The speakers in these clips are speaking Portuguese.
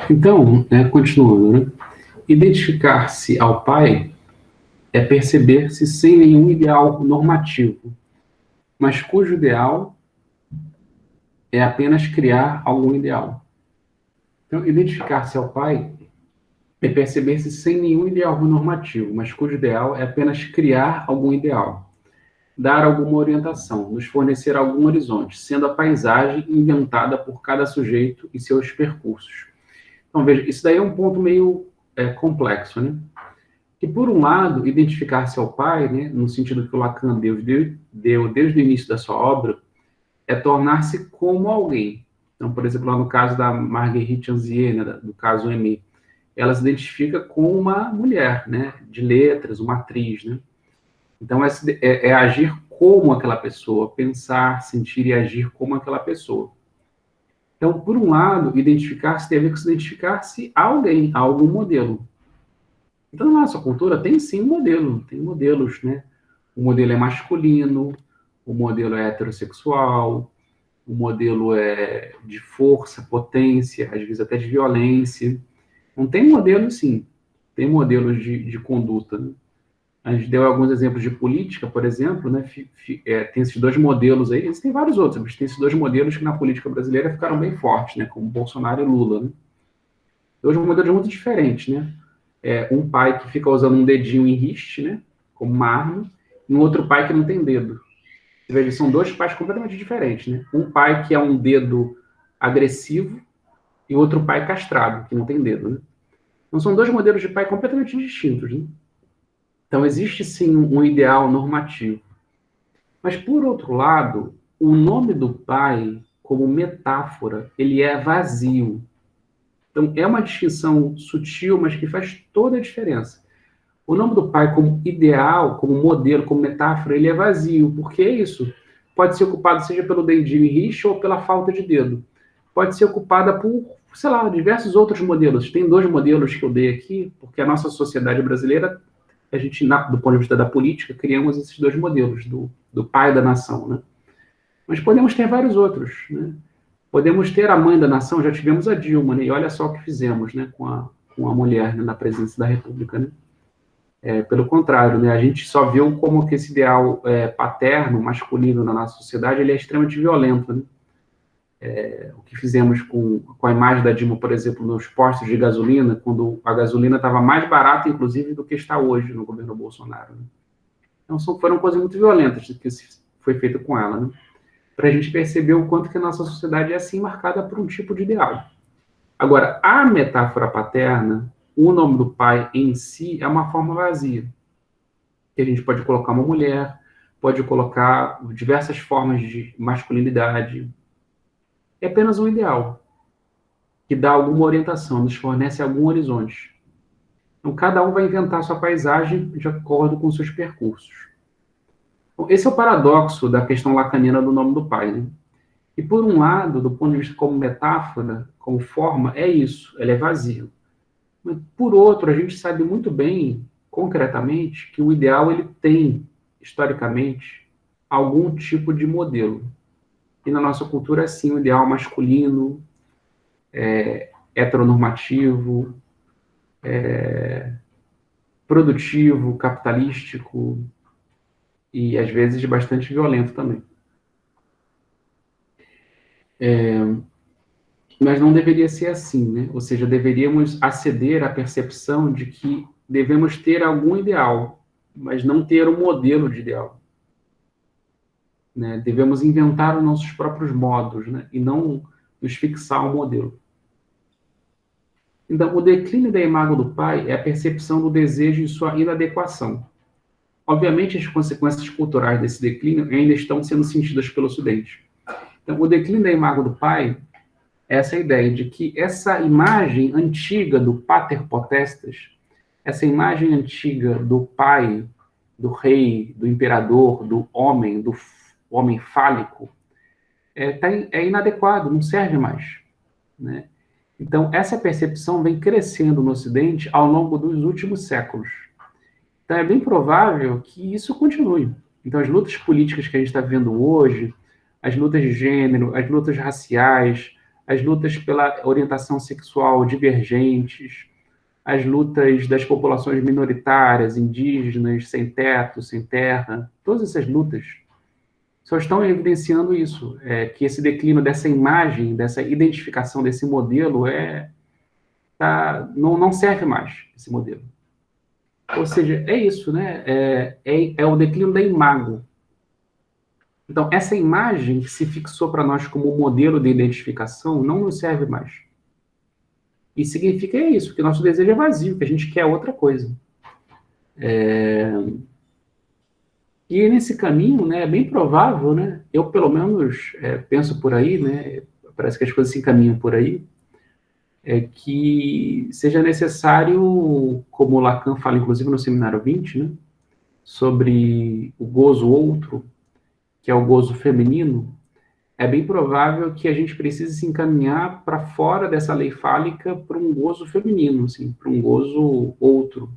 Então, continuando, né? Identificar-se ao pai é perceber-se sem nenhum ideal normativo, mas cujo ideal é apenas criar algum ideal. Então, identificar-se ao pai é perceber-se sem nenhum ideal normativo, mas cujo ideal é apenas criar algum ideal, dar alguma orientação, nos fornecer algum horizonte, sendo a paisagem inventada por cada sujeito e seus percursos. Então, veja, isso daí é um ponto meio complexo, né? Que, por um lado, identificar-se ao pai, né, no sentido que o Lacan deu desde o início da sua obra, é tornar-se como alguém. Então, por exemplo, lá no caso da Marguerite Anzier, né, do caso Aimé, ela se identifica com uma mulher, né, de letras, uma atriz, né? Então, é agir como aquela pessoa, pensar, sentir e agir como aquela pessoa. Então, por um lado, identificar-se tem a ver com se identificar-se a alguém, a algum modelo. Então, na nossa cultura tem sim um modelo, tem modelos, né? O modelo é masculino, o modelo é heterossexual, o modelo é de força, potência, às vezes até de violência. Não tem modelo, sim. Tem modelos de conduta, né? A gente deu alguns exemplos de política, por exemplo, né? Tem esses dois modelos aí, existem vários outros, mas tem esses dois modelos que na política brasileira ficaram bem fortes, né? Como Bolsonaro e Lula, né? Dois modelos muito diferentes, né? Um pai que fica usando um dedinho em riste, né? Como uma arma, e um outro pai que não tem dedo. Você veja, são dois pais completamente diferentes, né? Um pai que é um dedo agressivo e outro pai castrado, que não tem dedo, né? Então são dois modelos de pai completamente distintos, né? Então existe sim um ideal normativo. Mas por outro lado, o nome do pai, como metáfora, ele é vazio. Então é uma distinção sutil, mas que faz toda a diferença. O nome do pai como ideal, como modelo, como metáfora, ele é vazio. Porque é isso. Pode ser ocupado seja pelo dedinho e rixa ou pela falta de dedo. Pode ser ocupada por, sei lá, diversos outros modelos. Tem dois modelos que eu dei aqui, porque a nossa sociedade brasileira, a gente, do ponto de vista da política, criamos esses dois modelos, do pai da nação, né? Mas podemos ter vários outros, né? Podemos ter a mãe da nação, já tivemos a Dilma, né? E olha só o que fizemos, né? Com a mulher, né? Na presidência da República, né? Pelo contrário, né? A gente só viu como que esse ideal paterno, masculino na nossa sociedade, ele é extremamente violento, né? O que fizemos com a imagem da Dilma, por exemplo, nos postos de gasolina, quando a gasolina estava mais barata, inclusive, do que está hoje no governo Bolsonaro, né? Então, foram coisas muito violentas que foi feito com ela, né? Para a gente perceber o quanto que a nossa sociedade é assim marcada por um tipo de ideal. Agora, a metáfora paterna, o nome do pai em si, é uma forma vazia, que a gente pode colocar uma mulher, pode colocar diversas formas de masculinidade. É apenas um ideal, que dá alguma orientação, nos fornece algum horizonte. Então, cada um vai inventar sua paisagem de acordo com seus percursos. Então, esse é o paradoxo da questão lacaniana do nome do pai, né? E, por um lado, do ponto de vista como metáfora, como forma, é isso, ele é vazio. Mas, por outro, a gente sabe muito bem, concretamente, que o ideal ele tem, historicamente, algum tipo de modelo. E na nossa cultura, sim, o ideal masculino, heteronormativo, produtivo, capitalístico e, às vezes, bastante violento também. Mas não deveria ser assim, né? Ou seja, deveríamos aceder à percepção de que devemos ter algum ideal, mas não ter um modelo de ideal, né? Devemos inventar os nossos próprios modos, né? E não nos fixar um modelo. Então, o declínio da imagem do pai é a percepção do desejo e sua inadequação. Obviamente, as consequências culturais desse declínio ainda estão sendo sentidas pelo Ocidente. Então, o declínio da imagem do pai é essa ideia de que essa imagem antiga do pater potestas, essa imagem antiga do pai, do rei, do imperador, do homem fálico, é inadequado, não serve mais, né? Então, essa percepção vem crescendo no Ocidente ao longo dos últimos séculos. Então, é bem provável que isso continue. Então, as lutas políticas que a gente está vendo hoje, as lutas de gênero, as lutas raciais, as lutas pela orientação sexual divergentes, as lutas das populações minoritárias, indígenas, sem teto, sem terra, todas essas lutas só estão evidenciando isso, que esse declínio dessa imagem, dessa identificação desse modelo não serve mais, esse modelo. Ou seja, é isso, né? É o declínio da imago. Então, essa imagem que se fixou para nós como modelo de identificação não nos serve mais. E significa isso, que nosso desejo é vazio, que a gente quer outra coisa. E nesse caminho, né, é bem provável, né? Eu, pelo menos, penso por aí, né? Parece que as coisas se encaminham por aí, que seja necessário, como Lacan fala, inclusive, no Seminário 20, né? Sobre o gozo outro, que é o gozo feminino, é bem provável que a gente precise se encaminhar para fora dessa lei fálica para um gozo feminino, assim, para um gozo outro,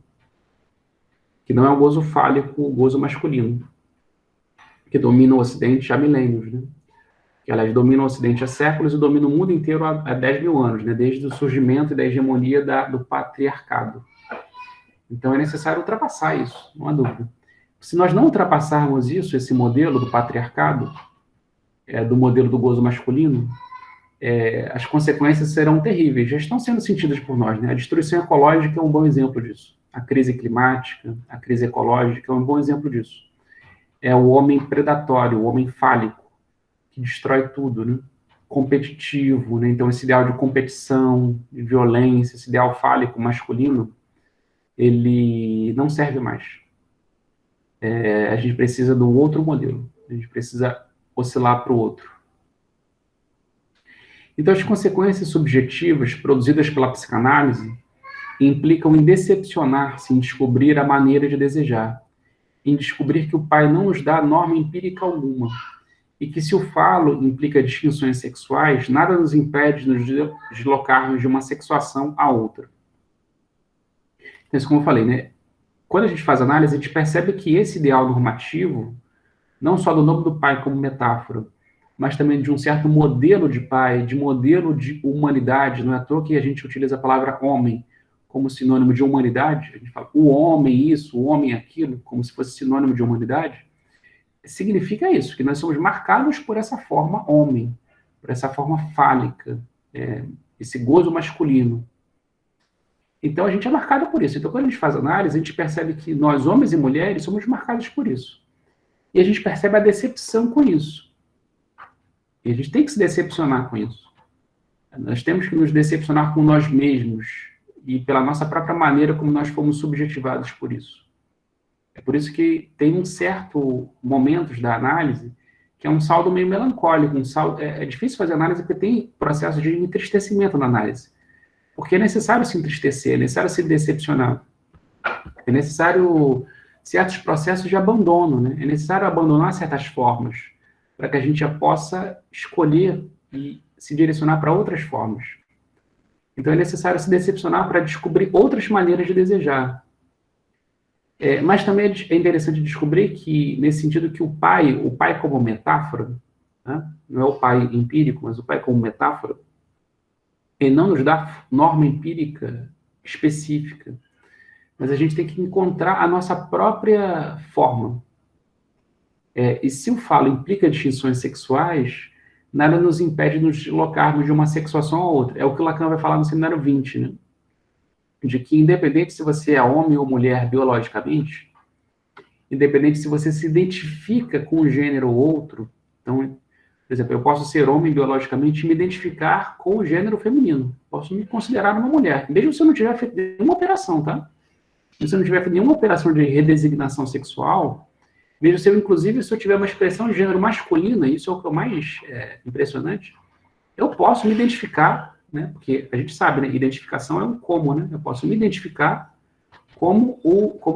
que não é o gozo fálico, o gozo masculino, que domina o Ocidente há milênios, né? Que, aliás, domina o Ocidente há séculos e domina o mundo inteiro há 10 mil anos, né? Desde o surgimento e da hegemonia do patriarcado. Então é necessário ultrapassar isso, não há dúvida. Se nós não ultrapassarmos isso, esse modelo do patriarcado, do modelo do gozo masculino, as consequências serão terríveis, já estão sendo sentidas por nós, né? A destruição ecológica é um bom exemplo disso. A crise climática, a crise ecológica é um bom exemplo disso. É o homem predatório, o homem fálico, que destrói tudo, né? Competitivo, né? Então esse ideal de competição, de violência, esse ideal fálico masculino, ele não serve mais. A gente precisa do outro modelo, a gente precisa oscilar para o outro. Então as consequências subjetivas produzidas pela psicanálise implicam em decepcionar-se, em descobrir a maneira de desejar, em descobrir que o pai não nos dá norma empírica alguma, e que se o falo implica distinções sexuais, nada nos impede de nos deslocarmos de uma sexuação a outra. Então, isso como eu falei, né? Quando a gente faz análise, a gente percebe que esse ideal normativo, não só do nome do pai como metáfora, mas também de um certo modelo de pai, de modelo de humanidade, não é à toa que a gente utiliza a palavra homem como sinônimo de humanidade, a gente fala o homem isso, o homem aquilo, como se fosse sinônimo de humanidade, significa isso, que nós somos marcados por essa forma homem, por essa forma fálica, esse gozo masculino. Então a gente é marcado por isso. Então quando a gente faz análise, a gente percebe que nós, homens e mulheres, somos marcados por isso. E a gente percebe a decepção com isso. E a gente tem que se decepcionar com isso. Nós temos que nos decepcionar com nós mesmos e pela nossa própria maneira como nós fomos subjetivados por isso. É por isso que tem um certo momentos da análise que é um saldo meio melancólico. É difícil fazer análise porque tem processo de entristecimento na análise. Porque é necessário se entristecer, é necessário se decepcionar. É necessário certos processos de abandono, né? É necessário abandonar certas formas para que a gente já possa escolher e se direcionar para outras formas. Então é necessário se decepcionar para descobrir outras maneiras de desejar. Mas também é interessante descobrir que, nesse sentido, que o pai como metáfora, né? Não é o pai empírico, mas o pai como metáfora, ele não nos dá norma empírica específica, mas a gente tem que encontrar a nossa própria forma. E se o falo implica distinções sexuais, nada nos impede de nos deslocarmos de uma sexuação a outra. É o que o Lacan vai falar no Seminário 20, né? De que independente se você é homem ou mulher biologicamente, independente se você se identifica com um gênero ou outro, então, por exemplo, eu posso ser homem biologicamente e me identificar com o gênero feminino, posso me considerar uma mulher, mesmo se eu não tiver feito nenhuma operação, tá? Se eu não tiver feito nenhuma operação de redesignação sexual, mesmo se eu, inclusive, se eu tiver uma expressão de gênero masculina, isso é o que é o mais impressionante, eu posso me identificar, né? Porque a gente sabe, né? Identificação é um como, né? Eu posso me identificar como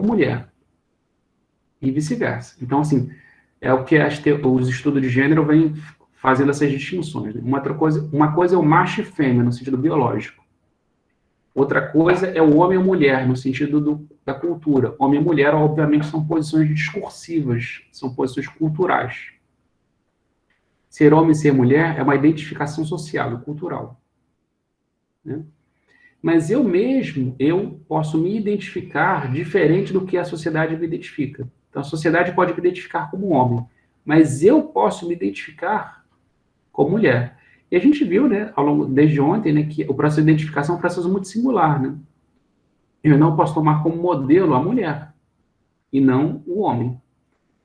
mulher e vice-versa. Então, assim, é o que os estudos de gênero vêm fazendo essas distinções. Né? Uma coisa é o macho e fêmea, no sentido biológico. Outra coisa é o homem e a mulher, no sentido da cultura. Homem e mulher, obviamente, são posições discursivas, são posições culturais. ser homem e ser mulher é uma identificação social e cultural, né? Mas eu posso me identificar diferente do que a sociedade me identifica. Então, a sociedade pode me identificar como homem, mas eu posso me identificar como mulher. E a gente viu, né, desde ontem, né, que o processo de identificação é um processo muito singular, né? Eu não posso tomar como modelo a mulher e não o homem.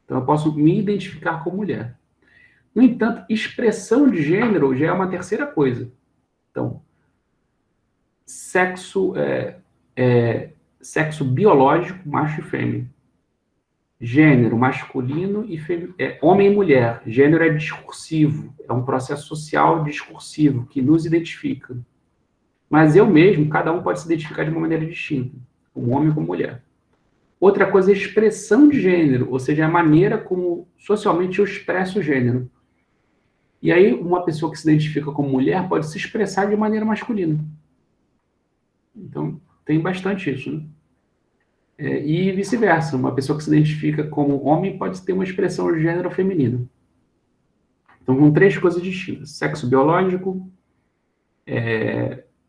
Então, eu posso me identificar como mulher. No entanto, expressão de gênero já é uma terceira coisa. Então, sexo sexo biológico, macho e fêmea. Gênero, masculino e homem e mulher. Gênero é discursivo, é um processo social discursivo que nos identifica. Mas eu mesmo, cada um pode se identificar de uma maneira distinta, como homem ou como mulher. Outra coisa é expressão de gênero, ou seja, a maneira como socialmente eu expresso o gênero. E aí, uma pessoa que se identifica como mulher pode se expressar de maneira masculina. Então, tem bastante isso, né? E vice-versa, uma pessoa que se identifica como homem pode ter uma expressão de gênero feminino. Então, são três coisas distintas: sexo biológico,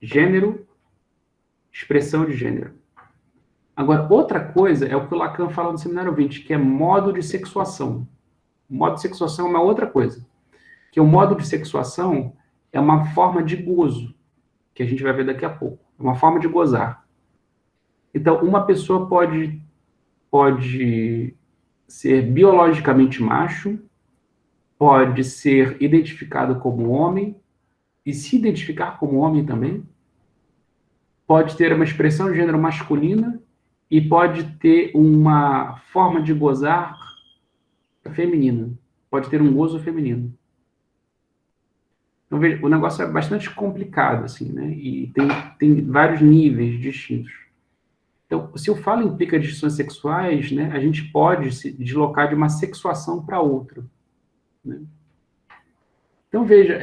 gênero, expressão de gênero. Agora, outra coisa é o que o Lacan fala no Seminário 20, que é modo de sexuação. O modo de sexuação é uma outra coisa. Que o modo de sexuação é uma forma de gozo, que a gente vai ver daqui a pouco. É uma forma de gozar. Então, uma pessoa pode ser biologicamente macho, pode ser identificado como homem, e se identificar como homem também, pode ter uma expressão de gênero masculina e pode ter uma forma de gozar feminina. Pode ter um gozo feminino. Então, veja, o negócio é bastante complicado, assim, né? E tem vários níveis distintos. Então, se o falo implica distinções sexuais, né, a gente pode se deslocar de uma sexuação para outra, né? Então, veja,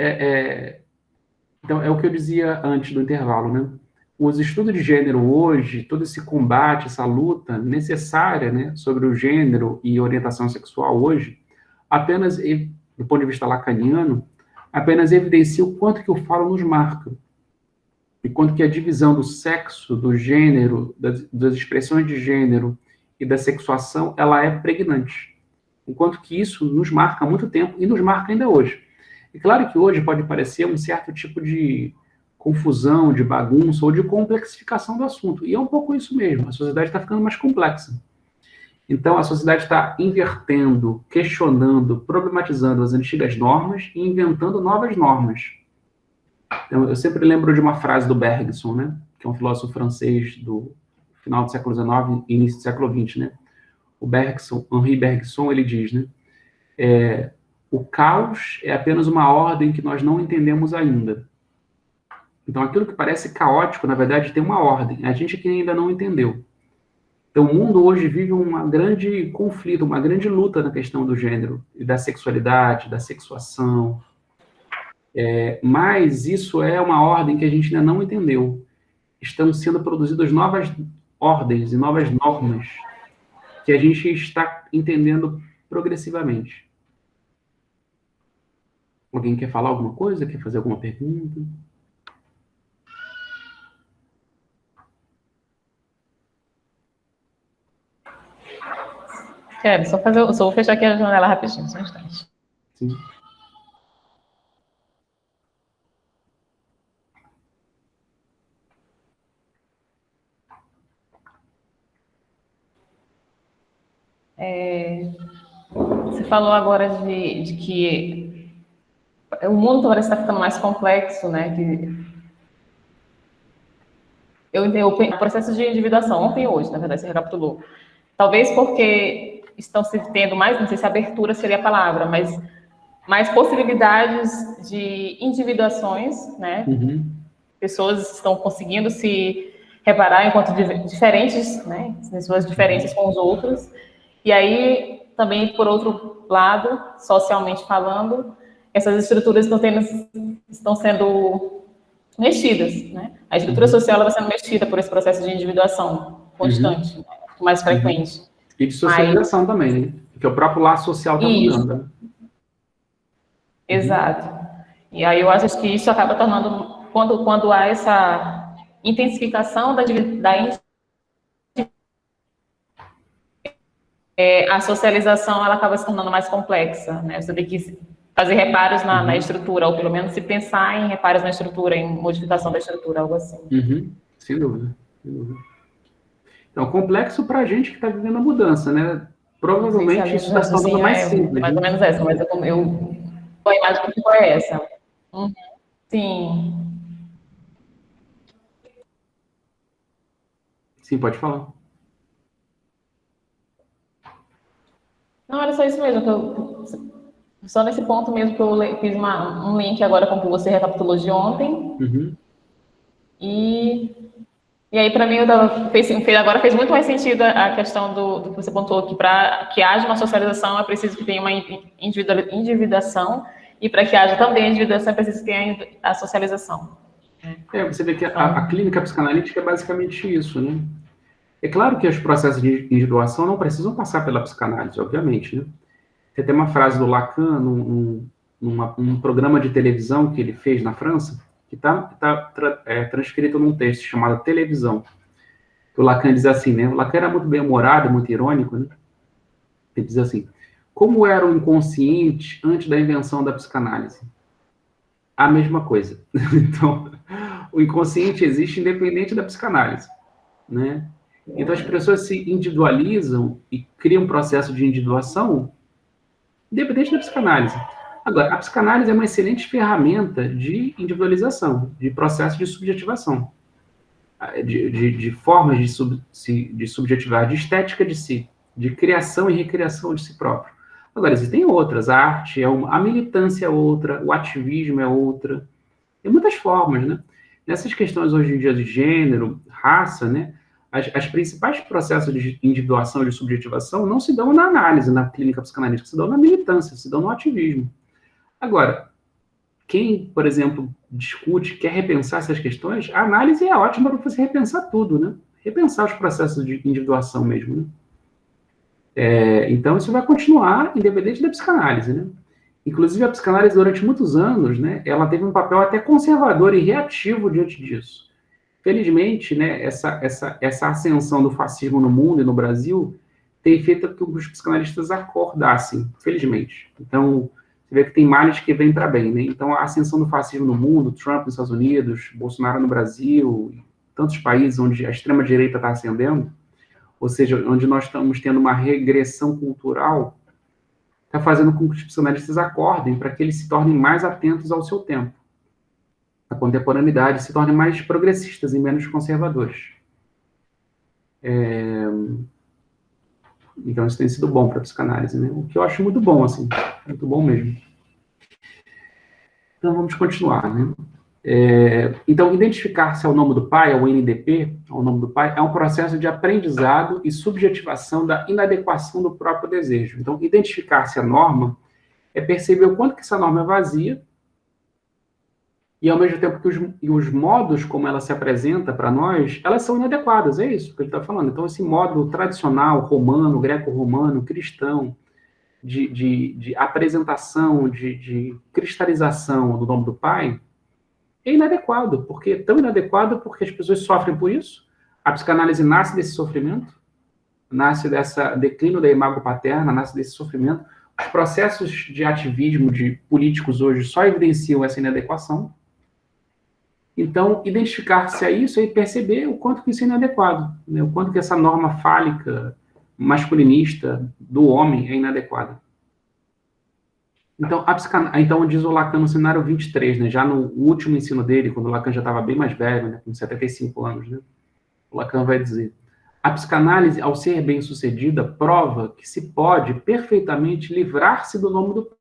então, é o que eu dizia antes do intervalo, né? Os estudos de gênero hoje, todo esse combate, essa luta necessária, né, sobre o gênero e orientação sexual hoje, apenas, do ponto de vista lacaniano, apenas evidencia o quanto que o falo nos marca. E quanto que a divisão do sexo, do gênero, das expressões de gênero e da sexuação, ela é pregnante. Enquanto que isso nos marca há muito tempo e nos marca ainda hoje. É claro que hoje pode parecer um certo tipo de confusão, de bagunça ou de complexificação do assunto. E é um pouco isso mesmo. A sociedade está ficando mais complexa. Então, a sociedade está invertendo, questionando, problematizando as antigas normas e inventando novas normas. Então, eu sempre lembro de uma frase do Bergson, né? Que é um filósofo francês do final do século XIX e início do século XX, né? O Bergson, Henri Bergson, ele diz, né? O caos é apenas uma ordem que nós não entendemos ainda. Então, aquilo que parece caótico, na verdade, tem uma ordem. A gente que ainda não entendeu. Então, o mundo hoje vive um grande conflito, uma grande luta na questão do gênero e da sexualidade, da sexuação. Mas isso é uma ordem que a gente ainda não entendeu. Estão sendo produzidas novas ordens e novas normas que a gente está entendendo progressivamente. Alguém quer falar alguma coisa? Quer fazer alguma pergunta? Quero, só vou fechar aqui a janela rapidinho, só um instante. Sim. Você falou agora de que o mundo parece estar ficando mais complexo, né? Eu entendo o processo de individuação, ontem e hoje, na verdade, você recapitulou. Talvez porque estão se tendo mais, não sei se abertura seria a palavra, mas mais possibilidades de individuações, né? Uhum. Pessoas estão conseguindo se reparar enquanto diferentes, né? Em suas diferenças com os outros. E aí, também, por outro lado, socialmente falando, essas estruturas estão sendo mexidas, né? A estrutura social está sendo mexida por esse processo de individuação constante, né? Mais frequente. E de socialização também, né? Porque o próprio laço social está mudando, né? Exato. E aí eu acho que isso acaba tornando, quando há essa intensificação a socialização ela acaba se tornando mais complexa, né? Você tem que fazer reparos na estrutura, ou pelo menos se pensar em reparos na estrutura, em modificação da estrutura, algo assim. Sem dúvida, sem dúvida. Então, complexo para a gente que está vivendo a mudança, né? Não sei se a Provavelmente linha isso de está se tornando raciocínio mais é simples, mais ou né? menos essa, mas a imagem que foi essa. Sim. Sim, pode falar. Não, era só isso mesmo, só nesse ponto mesmo que eu fiz um link agora com o que você recapitulou de ontem, e aí, para mim, agora fez muito mais sentido a questão do que você pontuou, que para que haja uma socialização é preciso que tenha uma individuação, e para que haja também a individuação é preciso que tenha a socialização. Você vê que a clínica psicanalítica é basicamente isso, né? É claro que os processos de individuação não precisam passar pela psicanálise, obviamente, né? Tem até uma frase do Lacan num programa de televisão que ele fez na França, que está transcrito num texto chamado Televisão. O Lacan diz assim, né? O Lacan era muito bem-humorado, muito irônico, né? Ele diz assim: como era o inconsciente antes da invenção da psicanálise? A mesma coisa. Então, o inconsciente existe independente da psicanálise, né? Então, as pessoas se individualizam e criam um processo de individuação independente da psicanálise. Agora, a psicanálise é uma excelente ferramenta de individualização, de processo de subjetivação, de formas de subjetivar, de estética de si, de criação e recriação de si próprio. Agora, existem outras, a arte é uma, a militância é outra, o ativismo é outra, tem muitas formas, né? Nessas questões hoje em dia de gênero, raça, né? As principais processos de individuação e de subjetivação não se dão na análise, na clínica psicanalítica, se dão na militância, se dão no ativismo. Agora, quem, por exemplo, discute, quer repensar essas questões, a análise é ótima para você repensar tudo, né? Repensar os processos de individuação mesmo, né? Então, isso vai continuar independente da psicanálise, né? Inclusive, a psicanálise, durante muitos anos, né, ela teve um papel até conservador e reativo diante disso. Felizmente, né, essa ascensão do fascismo no mundo e no Brasil tem feito com que os psicanalistas acordassem, felizmente. Então, você vê que tem males que vêm para bem, né? Então, a ascensão do fascismo no mundo, Trump nos Estados Unidos, Bolsonaro no Brasil, tantos países onde a extrema-direita está ascendendo, ou seja, onde nós estamos tendo uma regressão cultural, está fazendo com que os psicanalistas acordem para que eles se tornem mais atentos ao seu tempo, à contemporaneidade, se tornem mais progressistas e menos conservadores. Então, isso tem sido bom para a psicanálise, né? O que eu acho muito bom, assim, muito bom mesmo. Então, vamos continuar, né? Então, identificar-se ao nome do pai, ao NDP, ao nome do pai, é um processo de aprendizado e subjetivação da inadequação do próprio desejo. Então, identificar-se à norma é perceber o quanto que essa norma é vazia e, ao mesmo tempo, que os modos como ela se apresenta para nós, elas são inadequadas, é isso que ele está falando. Então, esse modo tradicional, romano, greco-romano, cristão, de apresentação, de cristalização do nome do pai, é inadequado. Porque é tão inadequado porque as pessoas sofrem por isso. A psicanálise nasce desse sofrimento, nasce dessa declínio da imago paterna, nasce desse sofrimento. Os processos de ativismo de políticos hoje só evidenciam essa inadequação. Então, identificar-se a isso e perceber o quanto que isso é inadequado, né? O quanto que essa norma fálica, masculinista do homem é inadequada. Então diz o Lacan no cenário 23, né? Já no último ensino dele, quando o Lacan já estava bem mais velho, né? Com 75 anos, né? O Lacan vai dizer: a psicanálise, ao ser bem-sucedida, prova que se pode perfeitamente livrar-se do nome do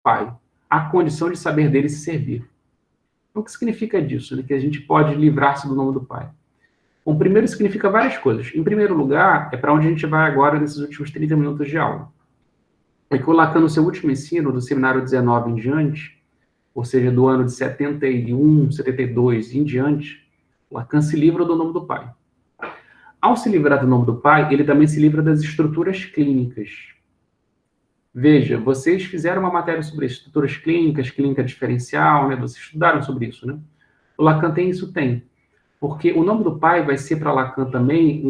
pai, à condição de saber dele e se servir. O que significa disso? Né? Que a gente pode livrar-se do nome do pai. Bom, primeiro significa várias coisas. Em primeiro lugar, é para onde a gente vai agora nesses últimos 30 minutos de aula. É que o Lacan, no seu último ensino, do seminário 19 em diante, ou seja, do ano de 71, 72 em diante, Lacan se livra do nome do pai. Ao se livrar do nome do pai, ele também se livra das estruturas clínicas. Veja, vocês fizeram uma matéria sobre estruturas clínicas, clínica diferencial, né? Vocês estudaram sobre isso, né? O Lacan tem isso? Tem. Porque o nome do pai vai ser para Lacan também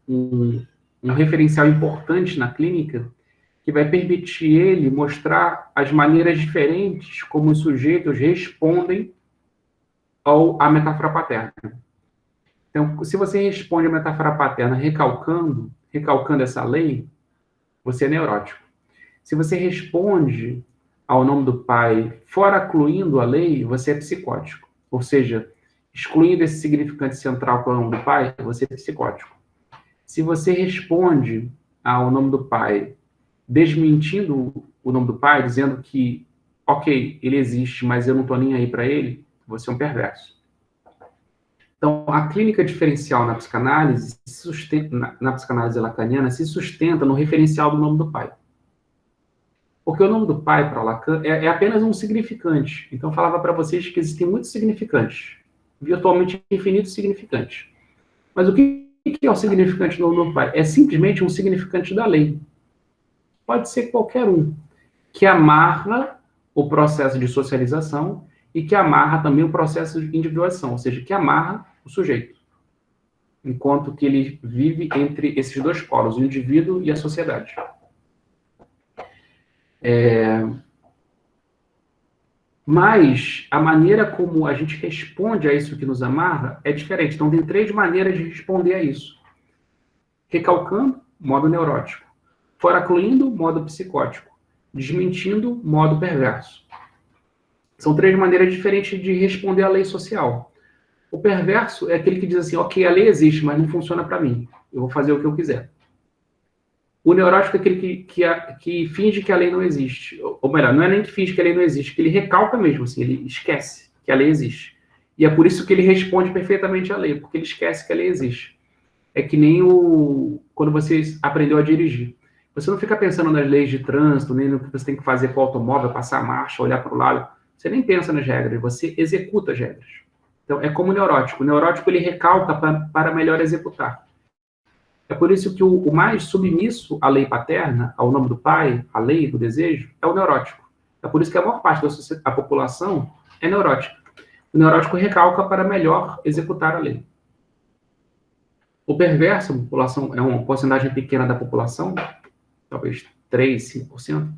um referencial importante na clínica, que vai permitir ele mostrar as maneiras diferentes como os sujeitos respondem à metáfora paterna. Então, se você responde à metáfora paterna recalcando essa lei, você é neurótico. Se você responde ao nome do pai foracluindo a lei, você é psicótico. Ou seja, excluindo esse significante central que é o nome do pai, você é psicótico. Se você responde ao nome do pai desmentindo o nome do pai, dizendo que, ok, ele existe, mas eu não estou nem aí para ele, você é um perverso. Então, a clínica diferencial na psicanálise, na psicanálise lacaniana, se sustenta no referencial do nome do pai. Porque o nome do pai, para Lacan, é apenas um significante. Então, eu falava para vocês que existem muitos significantes, virtualmente infinitos significantes. Mas o que é o significante do nome do pai? É simplesmente um significante da lei. Pode ser qualquer um, que amarra o processo de socialização e que amarra também o processo de individuação, ou seja, que amarra o sujeito, enquanto que ele vive entre esses dois polos, o indivíduo e a sociedade. Mas a maneira como a gente responde a isso que nos amarra é diferente. Então, tem 3 maneiras de responder a isso. Recalcando, modo neurótico. Foracluindo, modo psicótico. Desmentindo, modo perverso. São 3 maneiras diferentes de responder à lei social. O perverso é aquele que diz assim, ok, a lei existe, mas não funciona para mim. Eu vou fazer o que eu quiser. O neurótico é aquele que finge que a lei não existe. Ou melhor, não é nem que finge que a lei não existe, que ele recalca mesmo, assim, ele esquece que a lei existe. E é por isso que ele responde perfeitamente à lei, porque ele esquece que a lei existe. É que nem quando você aprendeu a dirigir. Você não fica pensando nas leis de trânsito, nem no que você tem que fazer com o automóvel, passar a marcha, olhar para o lado. Você nem pensa nas regras, você executa as regras. Então, é como o neurótico. O neurótico, ele recalca para melhor executar. É por isso que o mais submisso à lei paterna, ao nome do pai, à lei do desejo, é o neurótico. É por isso que a maior parte da população é neurótica. O neurótico recalca para melhor executar a lei. O perverso, a população, é uma porcentagem pequena da população, talvez 3, 5%,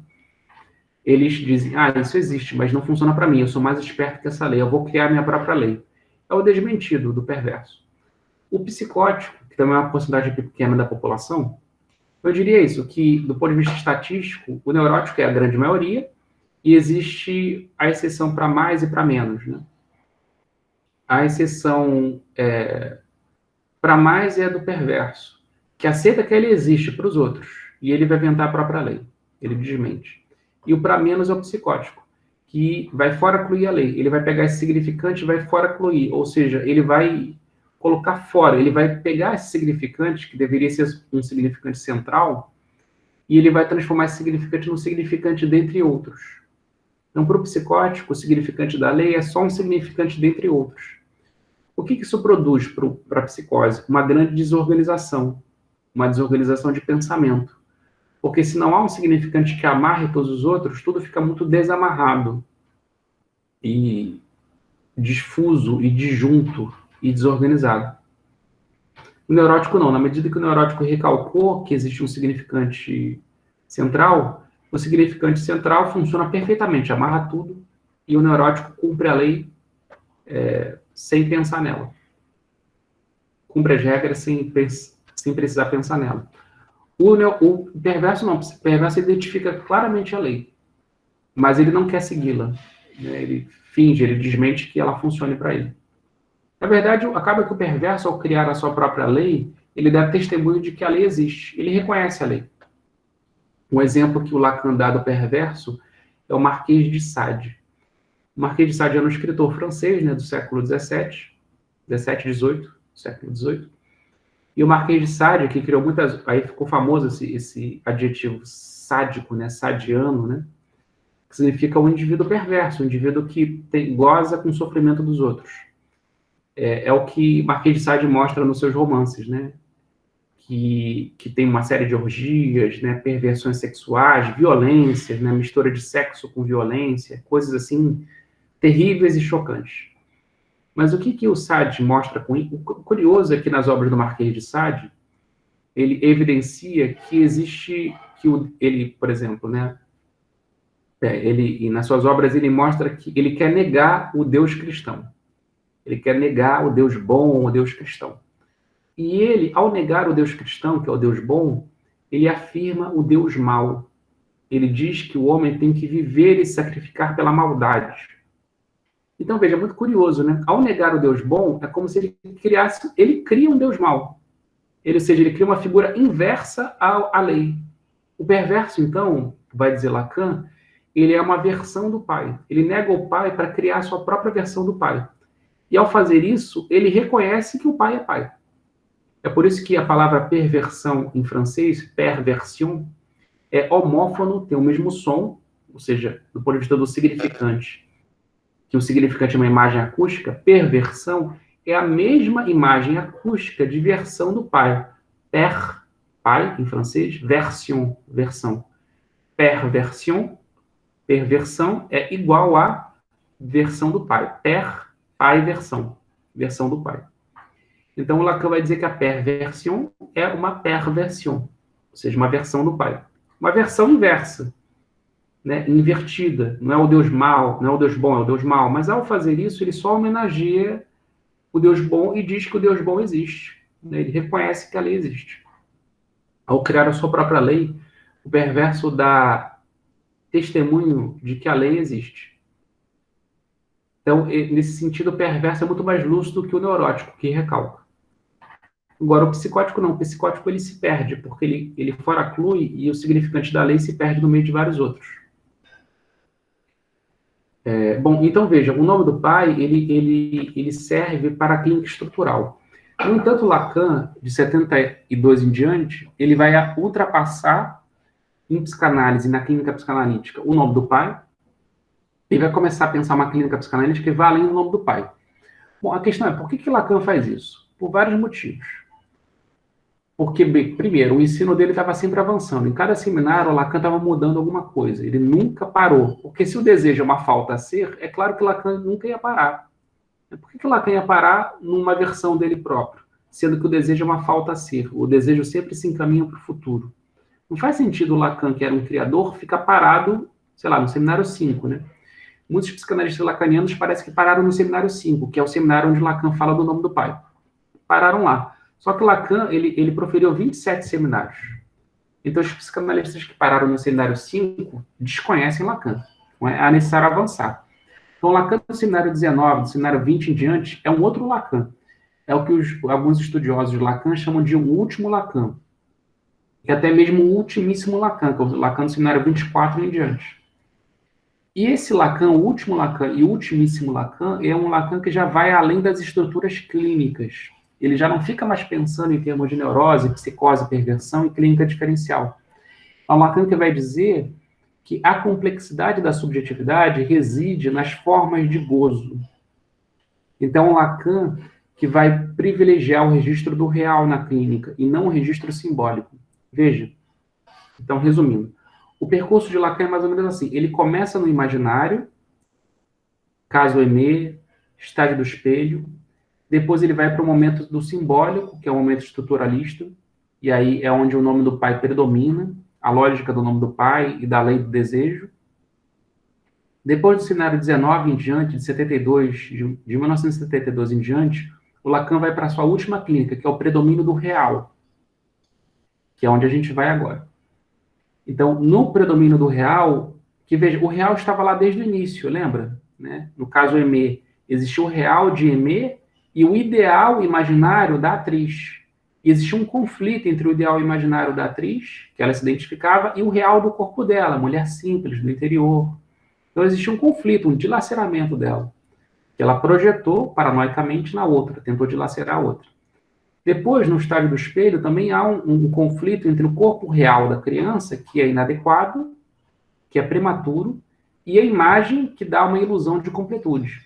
eles dizem, isso existe, mas não funciona para mim, eu sou mais esperto que essa lei, eu vou criar minha própria lei. É o desmentido do perverso. O psicótico, que também é uma porcentagem pequena da população, eu diria isso, que do ponto de vista estatístico, o neurótico é a grande maioria, e existe a exceção para mais e para menos, né? A exceção para mais é a do perverso, que aceita que ele existe para os outros, e ele vai inventar a própria lei, ele desmente. E o para menos é o psicótico, que vai foracluir a lei, ele vai pegar esse significante e vai foracluir, ou seja, ele vai colocar fora, ele vai pegar esse significante, que deveria ser um significante central, e ele vai transformar esse significante num significante dentre outros. Então, para o psicótico, o significante da lei é só um significante dentre outros. O que isso produz para a psicose? Uma grande desorganização, uma desorganização de pensamento. Porque se não há um significante que amarre todos os outros, tudo fica muito desamarrado, e difuso, e disjunto, e desorganizado. O neurótico não. Na medida que o neurótico recalcou que existe um significante central, o significante central funciona perfeitamente, amarra tudo, e o neurótico cumpre a lei sem pensar nela. Cumpre as regras sem precisar pensar nela. O perverso não. O perverso identifica claramente a lei, mas ele não quer segui-la. Né? Ele finge, ele desmente que ela funcione para ele. Na verdade, acaba que o perverso, ao criar a sua própria lei, ele dá testemunho de que a lei existe. Ele reconhece a lei. Um exemplo que o Lacan dá do perverso é o Marquês de Sade. O Marquês de Sade era um escritor francês, né, do século XVII, século XVIII. E o Marquês de Sade, que criou muitas... Aí ficou famoso esse adjetivo sádico, né, sadiano, né, que significa um indivíduo perverso, um indivíduo que goza com o sofrimento dos outros. É o que Marquês de Sade mostra nos seus romances, né? que tem uma série de orgias, né, perversões sexuais, violências, né, mistura de sexo com violência, coisas assim terríveis e chocantes. Mas o que o Sade mostra com isso? O curioso é que nas obras do Marquês de Sade, ele evidencia que existe, ele, por exemplo, né, e nas suas obras ele mostra que ele quer negar o Deus cristão. Ele quer negar o Deus bom, o Deus cristão. E ele, ao negar o Deus cristão, que é o Deus bom, ele afirma o Deus mau. Ele diz que o homem tem que viver e sacrificar pela maldade. Então, veja, é muito curioso, né? Ao negar o Deus bom, é como se ele cria um Deus mau. Ou seja, ele cria uma figura inversa à lei. O perverso, então, vai dizer Lacan, ele é uma versão do pai. Ele nega o pai para criar a sua própria versão do pai. E ao fazer isso, ele reconhece que o pai é pai. É por isso que a palavra perversão em francês, perversion, é homófono, tem o mesmo som, ou seja, do ponto de vista do significante, que o significante é uma imagem acústica, perversão é a mesma imagem acústica de versão do pai. Per, pai, em francês, version, versão. Perversion, perversão, é igual a versão do pai. Per, pai, versão. Versão do pai. Então, o Lacan vai dizer que a perversion é uma perversion, ou seja, uma versão do pai. Uma versão inversa, né, invertida. Não é o Deus mau, não é o Deus bom, é o Deus mau. Mas, ao fazer isso, ele só homenageia o Deus bom e diz que o Deus bom existe. Né? Ele reconhece que a lei existe. Ao criar a sua própria lei, o perverso dá testemunho de que a lei existe. Então, nesse sentido, o perverso é muito mais lúcido que o neurótico, que recalca. Agora, o psicótico não. O psicótico ele se perde, porque ele foraclui e o significante da lei se perde no meio de vários outros. Bom, então veja, o nome do pai ele serve para a clínica estrutural. No entanto, Lacan, de 72 em diante, ele vai ultrapassar em psicanálise, na clínica psicanalítica, o nome do pai, e vai começar a pensar uma clínica psicanalítica que vai além do nome do pai. Bom, a questão é, por que Lacan faz isso? Por vários motivos. Porque, primeiro, o ensino dele estava sempre avançando. Em cada seminário, o Lacan estava mudando alguma coisa. Ele nunca parou. Porque se o desejo é uma falta a ser, é claro que Lacan nunca ia parar. Por que Lacan ia parar numa versão dele próprio? Sendo que o desejo é uma falta a ser. O desejo sempre se encaminha para o futuro. Não faz sentido o Lacan, que era um criador, ficar parado, sei lá, no seminário 5, né? Muitos psicanalistas lacanianos parece que pararam no seminário 5, que é o seminário onde Lacan fala do nome do pai. Pararam lá. Só que Lacan, ele proferiu 27 seminários. Então, os psicanalistas que pararam no seminário 5 desconhecem Lacan. Então, é necessário avançar. Então, Lacan, no seminário 19, do seminário 20 em diante, é um outro Lacan. É o que alguns estudiosos de Lacan chamam de o último Lacan. E até mesmo o ultimíssimo Lacan, que é o Lacan no seminário 24 em diante. E esse Lacan, o último Lacan e o ultimíssimo Lacan, é um Lacan que já vai além das estruturas clínicas. Ele já não fica mais pensando em termos de neurose, psicose, perversão e clínica diferencial. É um Lacan que vai dizer que a complexidade da subjetividade reside nas formas de gozo. Então, um Lacan que vai privilegiar o registro do real na clínica e não o registro simbólico. Veja. Então, resumindo, o percurso de Lacan é mais ou menos assim. Ele começa no imaginário, caso Aimé, estágio do espelho. Depois ele vai para o momento do simbólico, que é o momento estruturalista. E aí é onde o nome do pai predomina, a lógica do nome do pai e da lei do desejo. Depois do cenário 19 em diante, de 1972 em diante, o Lacan vai para a sua última clínica, que é o predomínio do real, que é onde a gente vai agora. Então, no predomínio do real, que veja, o real estava lá desde o início, lembra? Né? No caso Aimé, existia o real de Aimé e o ideal imaginário da atriz. E existia um conflito entre o ideal imaginário da atriz, que ela se identificava, e o real do corpo dela, mulher simples, do interior. Então, existia um conflito, um dilaceramento dela, que ela projetou paranoicamente na outra, tentou dilacerar a outra. Depois, no estágio do espelho, também há um conflito entre o corpo real da criança, que é inadequado, que é prematuro, e a imagem que dá uma ilusão de completude.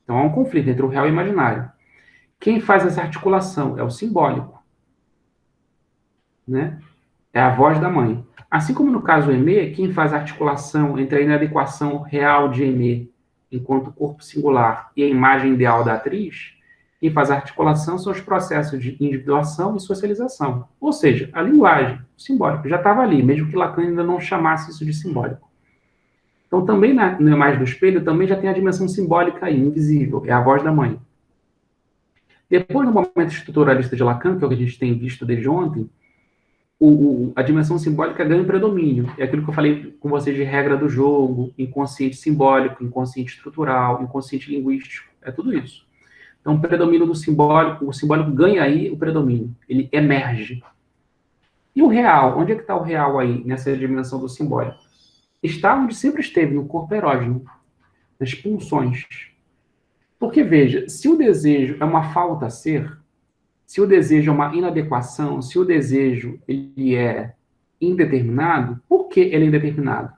Então, há um conflito entre o real e o imaginário. Quem faz essa articulação é o simbólico. né? É a voz da mãe. Assim como no caso Emê, quem faz a articulação entre a inadequação real de Emê, enquanto corpo singular, e a imagem ideal da atriz, quem faz a articulação são os processos de individuação e socialização. Ou seja, a linguagem, o simbólico, já estava ali, mesmo que Lacan ainda não chamasse isso de simbólico. Então, também na imagem do espelho, também já tem a dimensão simbólica aí, invisível, é a voz da mãe. Depois, no momento estruturalista de Lacan, que é o que a gente tem visto desde ontem, a dimensão simbólica ganha predomínio. É aquilo que eu falei com vocês de regra do jogo, inconsciente simbólico, inconsciente estrutural, inconsciente linguístico, é tudo isso. Então, o predomínio do simbólico, o simbólico ganha aí o predomínio, ele emerge. E o real, onde é que está o real aí, nessa dimensão do simbólico? Está onde sempre esteve, no corpo erógeno, nas pulsões. Porque, veja, se o desejo é uma falta a ser, se o desejo é uma inadequação, se o desejo ele é indeterminado, por que ele é indeterminado?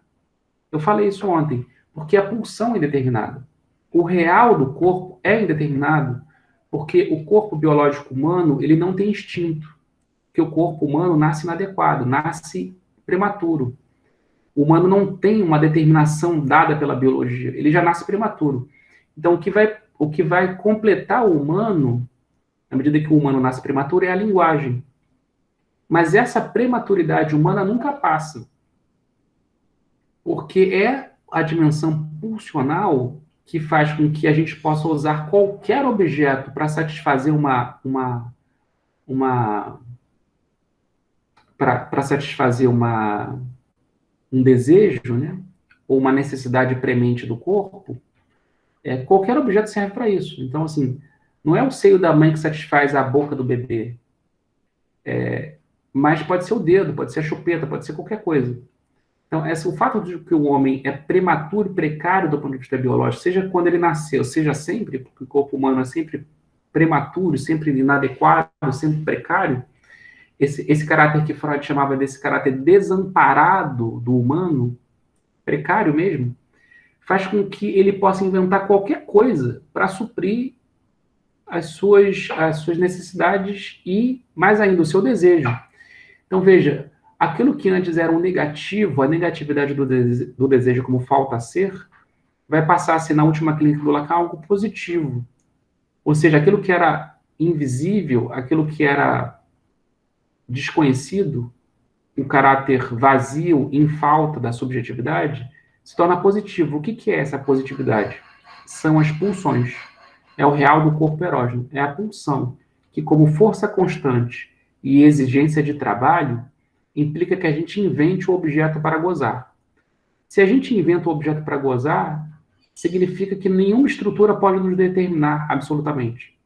Eu falei isso ontem, porque a pulsão é indeterminada. O real do corpo é indeterminado, porque o corpo biológico humano ele não tem instinto, porque o corpo humano nasce inadequado, nasce prematuro. O humano não tem uma determinação dada pela biologia, ele já nasce prematuro. Então, o que vai completar o humano, à medida que o humano nasce prematuro, é a linguagem. Mas essa prematuridade humana nunca passa, porque é a dimensão pulsional que faz com que a gente possa usar qualquer objeto para satisfazer para satisfazer um desejo, né? Ou uma necessidade premente do corpo. Qualquer objeto serve para isso. Então, assim, não é o seio da mãe que satisfaz a boca do bebê, mas pode ser o dedo, pode ser a chupeta, pode ser qualquer coisa. Então, o fato de que o homem é prematuro e precário do ponto de vista biológico, seja quando ele nasceu, seja sempre, porque o corpo humano é sempre prematuro, sempre inadequado, sempre precário, esse caráter que Freud chamava desse caráter desamparado do humano, precário mesmo, faz com que ele possa inventar qualquer coisa para suprir as suas necessidades e, mais ainda, o seu desejo. Então, veja, aquilo que antes era um negativo, a negatividade do desejo como falta a ser, vai passar a ser, na última clínica do Lacan, algo positivo. Ou seja, aquilo que era invisível, aquilo que era desconhecido, o caráter vazio, em falta da subjetividade, se torna positivo. O que é essa positividade? São as pulsões. É o real do corpo erógeno. É a pulsão, que como força constante e exigência de trabalho, implica que a gente invente o objeto para gozar. Se a gente inventa o objeto para gozar, significa que nenhuma estrutura pode nos determinar absolutamente.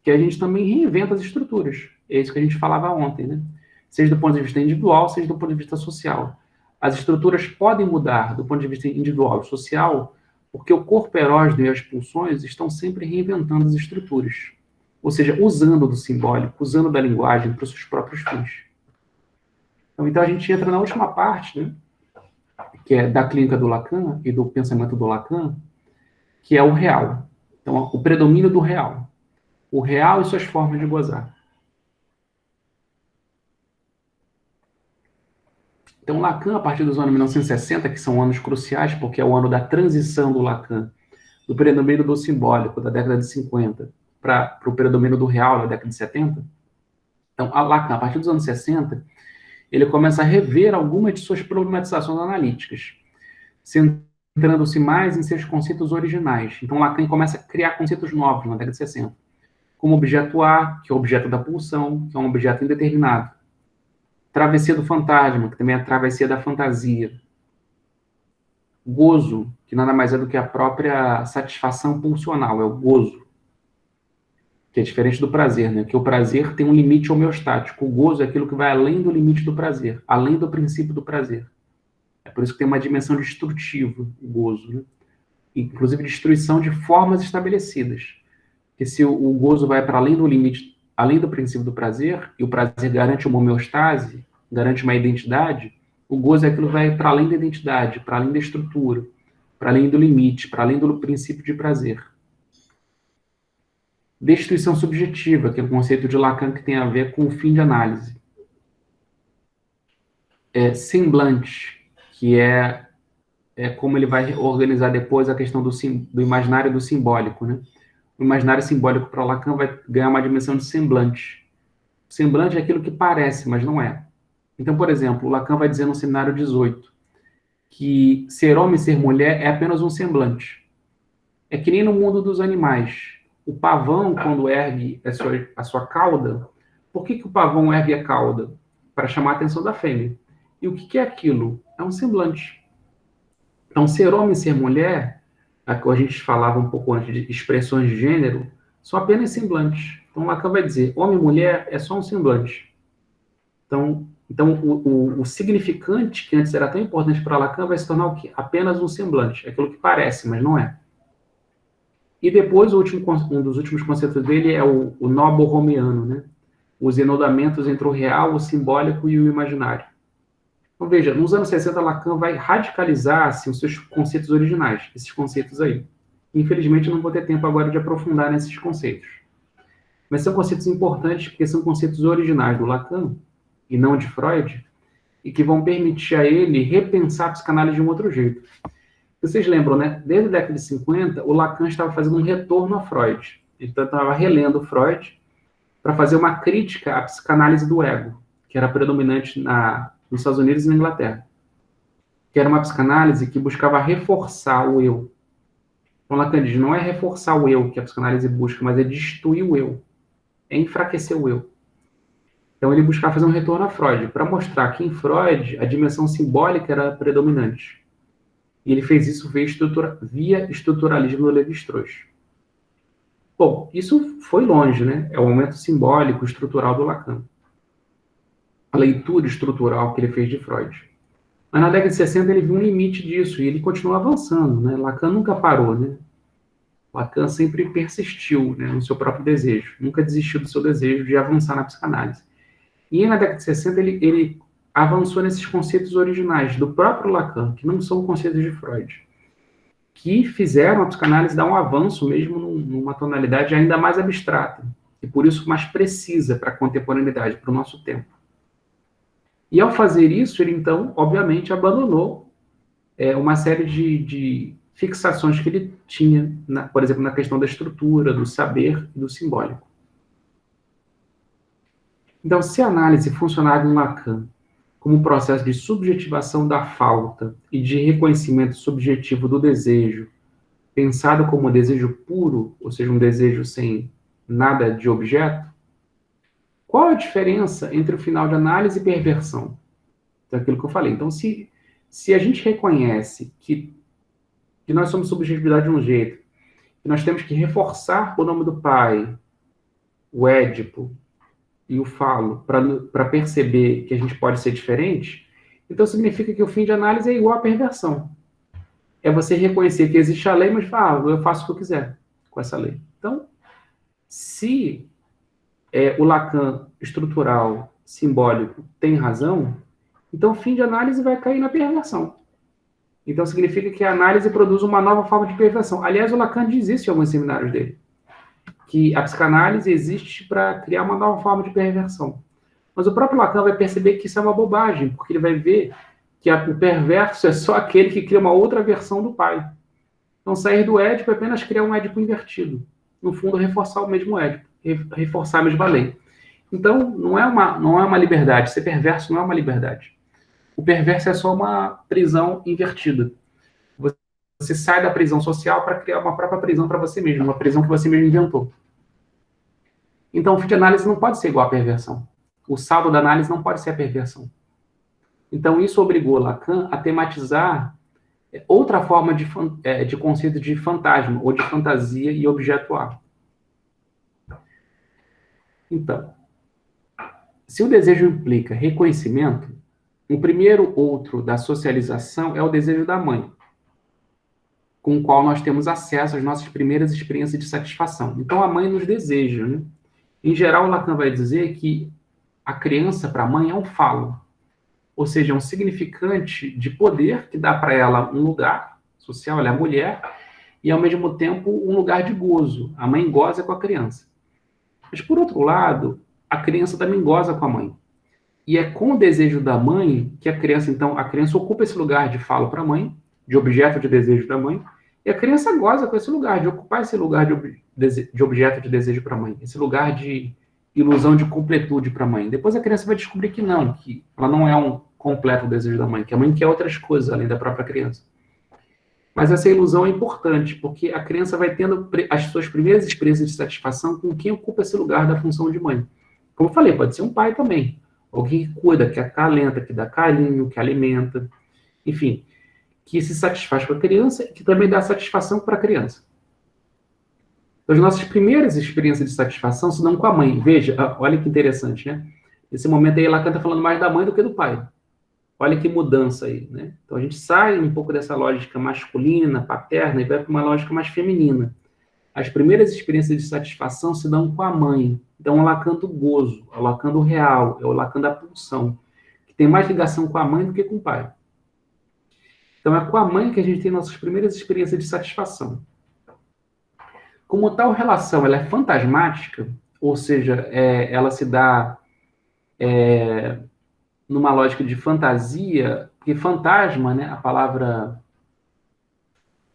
Que a gente também reinventa as estruturas. É isso que a gente falava ontem, né? Seja do ponto de vista individual, seja do ponto de vista social. As estruturas podem mudar do ponto de vista individual e social, porque o corpo erógeno e as pulsões estão sempre reinventando as estruturas. Ou seja, usando do simbólico, usando da linguagem para os seus próprios fins. Então a gente entra na última parte, né? Que é da clínica do Lacan e do pensamento do Lacan, que é o real. Então, o predomínio do real. O real e suas formas de gozar. Então, Lacan, a partir dos anos 1960, que são anos cruciais, porque é o ano da transição do Lacan, do predomínio do simbólico, da década de 50, para o predomínio do real, da década de 70. Então, Lacan, a partir dos anos 60, ele começa a rever algumas de suas problematizações analíticas, centrando-se mais em seus conceitos originais. Então, Lacan começa a criar conceitos novos na década de 60, como objeto A, que é o objeto da pulsão, que é um objeto indeterminado. Travessia do fantasma, que também é a travessia da fantasia. Gozo, que nada mais é do que a própria satisfação pulsional, é o gozo, que é diferente do prazer, né? Que o prazer tem um limite homeostático. O gozo é aquilo que vai além do limite do prazer, além do princípio do prazer. É por isso que tem uma dimensão destrutiva, o gozo, né? Inclusive destruição de formas estabelecidas. Porque se o gozo vai para além do limite, além do princípio do prazer, e o prazer garante uma homeostase, garante uma identidade, o gozo é aquilo que vai para além da identidade, para além da estrutura, para além do limite, para além do princípio de prazer. Destituição subjetiva, que é o conceito de Lacan que tem a ver com o fim de análise. semblante, que é como ele vai organizar depois a questão do imaginário e do simbólico, né? O imaginário simbólico para Lacan vai ganhar uma dimensão de semblante. Semblante é aquilo que parece, mas não é. Então, por exemplo, o Lacan vai dizer no seminário 18 que ser homem e ser mulher é apenas um semblante. É que nem no mundo dos animais. O pavão, quando ergue a sua cauda, por que o pavão ergue a cauda? Para chamar a atenção da fêmea. E o que é aquilo? É um semblante. Então, ser homem e ser mulher, a gente falava um pouco antes de expressões de gênero, são apenas semblantes. Então, Lacan vai dizer, homem e mulher é só um semblante. Então o significante, que antes era tão importante para Lacan, vai se tornar o quê? Apenas um semblante. É aquilo que parece, mas não é. E depois, um dos últimos conceitos dele é o nó borromeano, né? Os enodamentos entre o real, o simbólico e o imaginário. Então, veja, nos anos 60, Lacan vai radicalizar assim, os seus conceitos originais, esses conceitos aí. Infelizmente, eu não vou ter tempo agora de aprofundar nesses conceitos. Mas são conceitos importantes porque são conceitos originais do Lacan, e não de Freud, e que vão permitir a ele repensar a psicanálise de um outro jeito. Vocês lembram, né? Desde a década de 50, o Lacan estava fazendo um retorno a Freud. Ele estava relendo Freud para fazer uma crítica à psicanálise do ego, que era predominante nos Estados Unidos e na Inglaterra. Que era uma psicanálise que buscava reforçar o eu. Então, Lacan diz, não é reforçar o eu que a psicanálise busca, mas é destruir o eu. É enfraquecer o eu. Então, ele buscava fazer um retorno a Freud, para mostrar que em Freud a dimensão simbólica era predominante. E ele fez isso via estruturalismo do Lévi-Strauss. Bom, isso foi longe, né? É o momento simbólico, estrutural do Lacan. A leitura estrutural que ele fez de Freud. Mas na década de 60 ele viu um limite disso, e ele continuou avançando, né? Lacan nunca parou, né? Lacan sempre persistiu, né, no seu próprio desejo, nunca desistiu do seu desejo de avançar na psicanálise. E na década de 60 ele avançou nesses conceitos originais do próprio Lacan, que não são conceitos de Freud, que fizeram a psicanálise dar um avanço mesmo numa tonalidade ainda mais abstrata, e por isso mais precisa para a contemporaneidade, para o nosso tempo. E ao fazer isso, ele então, obviamente, abandonou uma série de fixações que ele tinha, por exemplo, na questão da estrutura, do saber e do simbólico. Então, se a análise funcionar em Lacan como um processo de subjetivação da falta e de reconhecimento subjetivo do desejo, pensado como um desejo puro, ou seja, um desejo sem nada de objeto, qual a diferença entre o final de análise e perversão? Então, aquilo que eu falei. Então, se a gente reconhece que nós somos subjetividade de um jeito, que nós temos que reforçar o nome do pai, o Édipo e o falo, para perceber que a gente pode ser diferente, então significa que o fim de análise é igual à perversão. É você reconhecer que existe a lei, mas eu faço o que eu quiser com essa lei. Então, se o Lacan estrutural, simbólico, tem razão, então o fim de análise vai cair na perversão. Então significa que a análise produz uma nova forma de perversão. Aliás, o Lacan diz isso em alguns seminários dele, que a psicanálise existe para criar uma nova forma de perversão. Mas o próprio Lacan vai perceber que isso é uma bobagem, porque ele vai ver que o perverso é só aquele que cria uma outra versão do pai. Então, sair do Édipo é apenas criar um Édipo invertido. No fundo, reforçar o mesmo Édipo, reforçar a mesma lei. Então, não é uma liberdade. Ser perverso não é uma liberdade. O perverso é só uma prisão invertida. Você sai da prisão social para criar uma própria prisão para você mesmo, uma prisão que você mesmo inventou. Então, o fim de análise não pode ser igual à perversão. O saldo da análise não pode ser a perversão. Então, isso obrigou Lacan a tematizar outra forma de conceito de fantasma, ou de fantasia e objeto A. Então, se o desejo implica reconhecimento, o primeiro outro da socialização é o desejo da mãe, com o qual nós temos acesso às nossas primeiras experiências de satisfação. Então, a mãe nos deseja, né? Em geral, Lacan vai dizer que a criança, para a mãe, é um falo, ou seja, é um significante de poder que dá para ela um lugar social, ela é a mulher, e, ao mesmo tempo, um lugar de gozo. A mãe goza com a criança. Mas, por outro lado, a criança também goza com a mãe. E é com o desejo da mãe que a criança, então, a criança ocupa esse lugar de fala para a mãe, de objeto de desejo da mãe, e a criança goza com esse lugar, de ocupar esse lugar de objeto de desejo para a mãe, esse lugar de ilusão de completude para a mãe. Depois a criança vai descobrir que ela não é um completo desejo da mãe, que a mãe quer outras coisas além da própria criança. Mas essa ilusão é importante, porque a criança vai tendo as suas primeiras experiências de satisfação com quem ocupa esse lugar da função de mãe. Como eu falei, pode ser um pai também. Alguém que cuida, que acalenta, que dá carinho, que alimenta. Enfim, que se satisfaz com a criança e que também dá satisfação para a criança. Então, as nossas primeiras experiências de satisfação se dão com a mãe. Veja, olha que interessante, né? Nesse momento aí, Lacan está falando mais da mãe do que do pai. Olha que mudança aí, né? Então a gente sai um pouco dessa lógica masculina, paterna, e vai para uma lógica mais feminina. As primeiras experiências de satisfação se dão com a mãe. Então é o Lacan do gozo, é o Lacan do real, é o Lacan da pulsão, que tem mais ligação com a mãe do que com o pai. Então é com a mãe que a gente tem nossas primeiras experiências de satisfação. Como tal relação ela é fantasmática, ou seja, ela se dá numa lógica de fantasia, porque fantasma, né, a palavra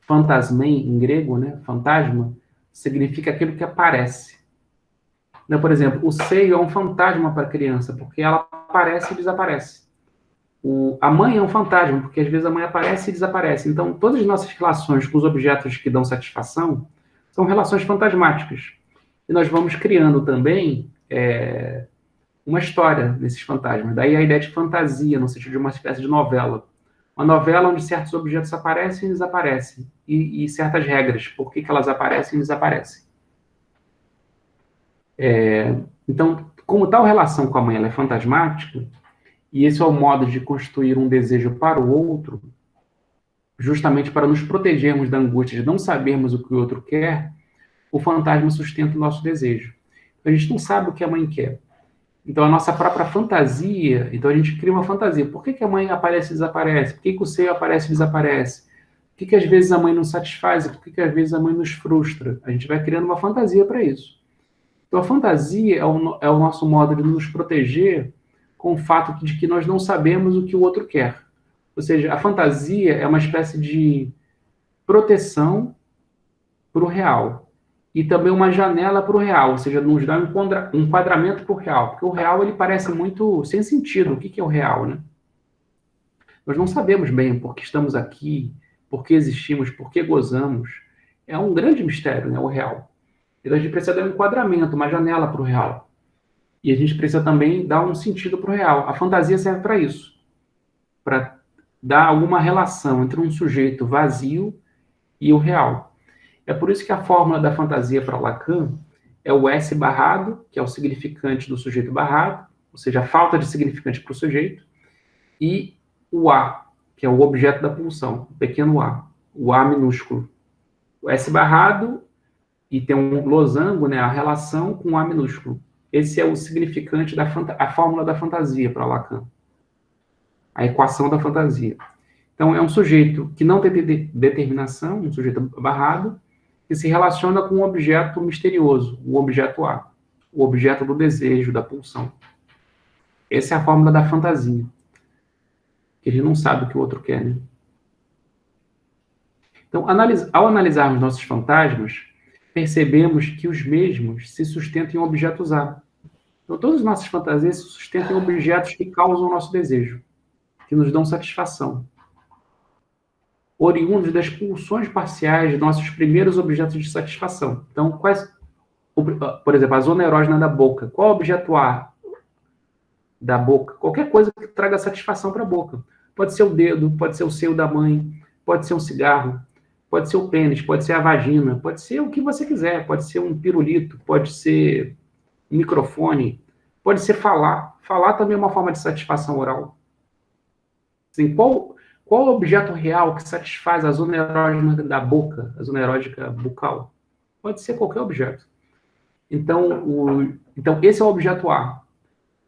fantasmem em grego, né, fantasma, significa aquilo que aparece. Então, por exemplo, o seio é um fantasma para a criança, porque ela aparece e desaparece. A mãe é um fantasma, porque às vezes a mãe aparece e desaparece. Então, todas as nossas relações com os objetos que dão satisfação são relações fantasmáticas. E nós vamos criando também uma história desses fantasmas. Daí a ideia de fantasia, no sentido de uma espécie de novela. Uma novela onde certos objetos aparecem e desaparecem. E certas regras, por que elas aparecem e desaparecem. Então, como tal relação com a mãe ela é fantasmática, e esse é o modo de construir um desejo para o outro, justamente para nos protegermos da angústia de não sabermos o que o outro quer, o fantasma sustenta o nosso desejo. Então, a gente não sabe o que a mãe quer. Então, a nossa própria fantasia, então a gente cria uma fantasia. Por que a mãe aparece e desaparece? Por que o seio aparece e desaparece? Por que às vezes a mãe não satisfaz? Por que às vezes a mãe nos frustra? A gente vai criando uma fantasia para isso. Então, a fantasia é o nosso modo de nos proteger com o fato de que nós não sabemos o que o outro quer. Ou seja, a fantasia é uma espécie de proteção para o real. E também uma janela para o real, ou seja, nos dá um enquadramento para o real. Porque o real ele parece muito sem sentido. O que é o real, né? Nós não sabemos bem por que estamos aqui, por que existimos, por que gozamos. É um grande mistério, né, o real. Então a gente precisa dar um enquadramento, uma janela para o real. E a gente precisa também dar um sentido para o real. A fantasia serve para isso, para dar alguma relação entre um sujeito vazio e o real. É por isso que a fórmula da fantasia para Lacan é o S barrado, que é o significante do sujeito barrado, ou seja, a falta de significante para o sujeito, e o A, que é o objeto da pulsão, o pequeno A, o A minúsculo. O S barrado, e tem um losango, né, a relação com o A minúsculo. Esse é o significante a fórmula da fantasia para Lacan. A equação da fantasia. Então, é um sujeito que não tem determinação, um sujeito barrado, que se relaciona com um objeto misterioso, o objeto A, o objeto do desejo, da pulsão. Essa é a fórmula da fantasia. Que a gente não sabe o que o outro quer, né? Então, ao analisarmos nossos fantasmas, percebemos que os mesmos se sustentam em objetos A. Então, todas as nossas fantasias se sustentam em objetos que causam o nosso desejo, que nos dão satisfação. Oriundos das pulsões parciais de nossos primeiros objetos de satisfação. Então, por exemplo, a zona erógena da boca. Qual é o objeto A da boca? Qualquer coisa que traga satisfação para a boca. Pode ser o dedo, pode ser o seio da mãe, pode ser um cigarro, pode ser o pênis, pode ser a vagina, pode ser o que você quiser, pode ser um pirulito, pode ser um microfone, pode ser falar. Falar também é uma forma de satisfação oral. Assim, qual o objeto real que satisfaz a zona erógena da boca, a zona erótica bucal? Pode ser qualquer objeto. Então, esse é o objeto A.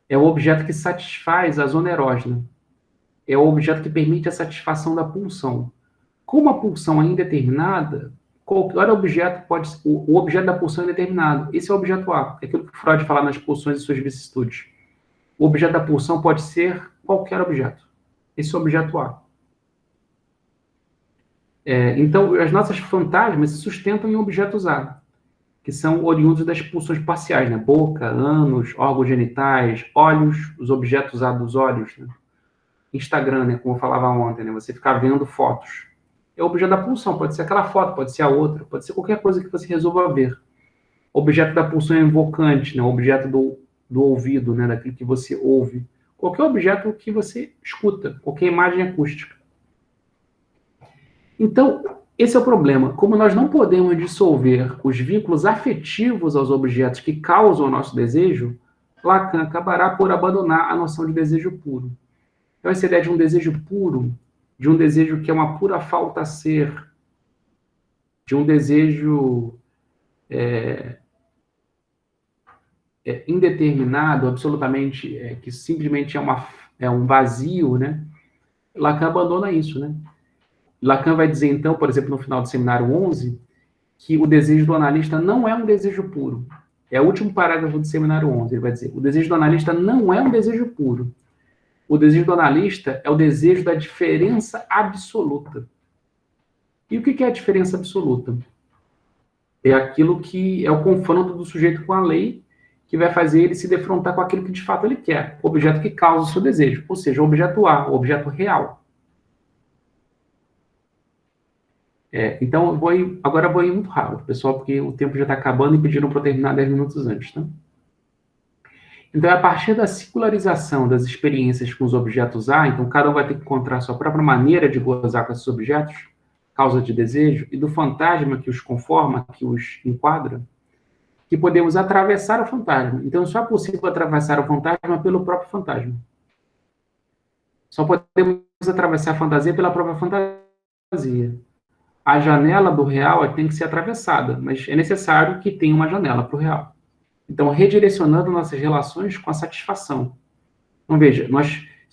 É o objeto que satisfaz a zona erógena. É o objeto que permite a satisfação da pulsão. Como a pulsão é indeterminada, qualquer objeto o objeto da pulsão é indeterminado. Esse é o objeto A. É aquilo que Freud fala nas pulsões e suas vicissitudes. O objeto da pulsão pode ser qualquer objeto. Esse é o objeto A. Então, as nossas fantasmas se sustentam em objetos A, que são oriundos das pulsões parciais, né? Boca, ânus, órgãos genitais, olhos, os objetos A dos olhos, né? Instagram, né? Como eu falava ontem, né? Você ficar vendo fotos. É o objeto da pulsão, pode ser aquela foto, pode ser a outra, pode ser qualquer coisa que você resolva ver. O objeto da pulsão é invocante, né? O objeto do ouvido, né? Daquilo que você ouve. Qualquer objeto que você escuta, qualquer imagem acústica. Então, esse é o problema. Como nós não podemos dissolver os vínculos afetivos aos objetos que causam o nosso desejo, Lacan acabará por abandonar a noção de desejo puro. Então, essa ideia de um desejo puro, de um desejo que é uma pura falta a ser, de um desejo indeterminado, absolutamente, que simplesmente é um vazio, né? Lacan abandona isso, né? Lacan vai dizer, então, por exemplo, no final do seminário 11, que o desejo do analista não é um desejo puro. É o último parágrafo do seminário 11, ele vai dizer, o desejo do analista não é um desejo puro. O desejo do analista é o desejo da diferença absoluta. E o que é a diferença absoluta? É aquilo que é o confronto do sujeito com a lei, que vai fazer ele se defrontar com aquilo que de fato ele quer, o objeto que causa o seu desejo, ou seja, o objeto A, o objeto real. Então, agora eu vou ir muito rápido, pessoal, porque o tempo já está acabando e pediram para eu terminar 10 minutos antes, tá? Então, é a partir da singularização das experiências com os objetos A, então cada um vai ter que encontrar a sua própria maneira de gozar com esses objetos, causa de desejo, e do fantasma que os conforma, que os enquadra, que podemos atravessar o fantasma. Então, só é possível atravessar o fantasma pelo próprio fantasma. Só podemos atravessar a fantasia pela própria fantasia. A janela do real tem que ser atravessada, mas é necessário que tenha uma janela para o real. Então, redirecionando nossas relações com a satisfação. Então, veja, se